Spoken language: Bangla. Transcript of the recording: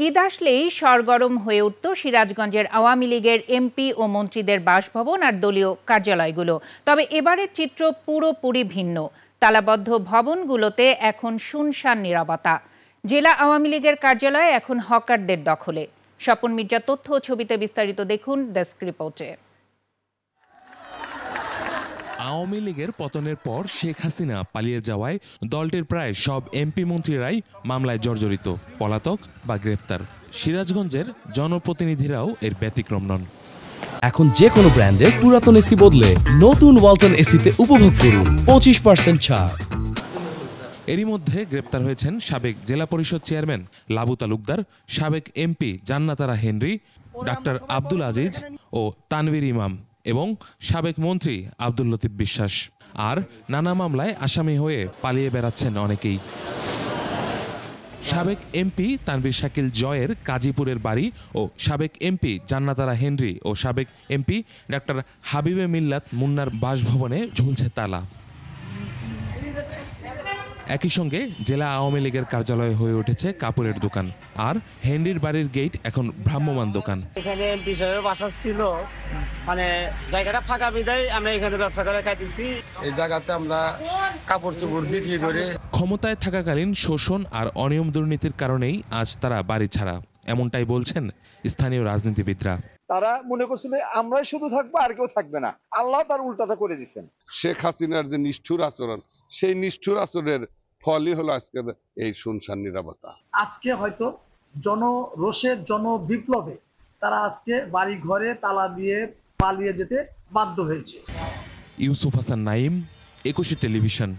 ঈদ আসলেই সরগরম হয়ে উঠত সিরাজগঞ্জের আওয়ামী লীগের এমপি ও মন্ত্রীদের বাসভবন আর দলীয় কার্যালয়গুলো। তবে এবারের চিত্র পুরোপুরি ভিন্ন। তালাবদ্ধ ভবনগুলোতে এখন শুনশান নীরবতা। জেলা আওয়ামী লীগের কার্যালয় এখন হকারদের দখলে। স্বপন মির্জা তথ্য ও ছবিতে বিস্তারিত দেখুন ডেস্ক রিপোর্টে। আওয়ামী লীগের পতনের পর শেখ হাসিনা পালিয়ে যাওয়ায় দলটির প্রায় সব এমপি মন্ত্রীরাই মামলায় জর্জরিত, পলাতক বা গ্রেপ্তার। সিরাজগঞ্জের জনপ্রতিনিধিরাও এর ব্যতিক্রম নন। এখন যে কোনো ব্র্যান্ডের পুরাতন এসি বদলে নতুন ওয়ালটন এসিতে উপভোগ করুন 25% ছাড়। এরই মধ্যে গ্রেপ্তার হয়েছেন সাবেক জেলা পরিষদ চেয়ারম্যান লাবু তালুকদার, সাবেক এমপি জান্নাতারা হেনরি, ডাক্তার আব্দুল আজিজ ও তানভীর ইমাম এবং সাবেক মন্ত্রী আব্দুল লতিফ বিশ্বাস। আর নানা মামলায় আসামি হয়ে পালিয়ে বেড়াচ্ছেন অনেকেই। সাবেক এমপি তানভীর শাকিল জয়ের কাজীপুরের বাড়ি ও সাবেক এমপি জান্নাতারা হেনরি ও সাবেক এমপি ডাক্তার হাবিবে মিল্লাত মুন্নার বাসভবনে ঝুলছে তালা। একই সঙ্গে জেলা আওয়ামী লীগের কার্যালয় হয়ে উঠেছে কাপড়ের দোকান, আর হেনরির বাড়ির গেট এখন ভ্রাম্যমাণ দোকান। এখানে এমপি সাহেবের বাসা ছিল, মানে জায়গাটা ফাঁকা বিদায় আমরা এখানে ব্যবসা করে খাইতেছি। এই জায়গাতে আমরা কাপড় চোপড় বিক্রি করে। ক্ষমতায় থাকাকালীন শোষণ আর অনিয়ম দুর্নীতির কারণেই আজ তারা বাড়ি ছাড়া, এমনটাই বলছেন স্থানীয় রাজনীতিবিদরা। তারা মনে করছিল আমরাই শুধু থাকবো আর কেউ থাকবে না, আল্লাহ তার উল্টাটা করে দিচ্ছেন। শেখ হাসিনার যে নিষ্ঠুর আচরণ, সেই নিষ্ঠুর আচরণের ফলই হলো আজকের এই শুনশান নীরবতা। আজকে হয়তো জনরোষে জনবিপ্লবে তারা আজকে বাড়ি ঘরে তালা দিয়ে পালিয়ে যেতে বাধ্য হয়েছে। ইউসুফ হাসান নাইম, 21 টেলিভিশন।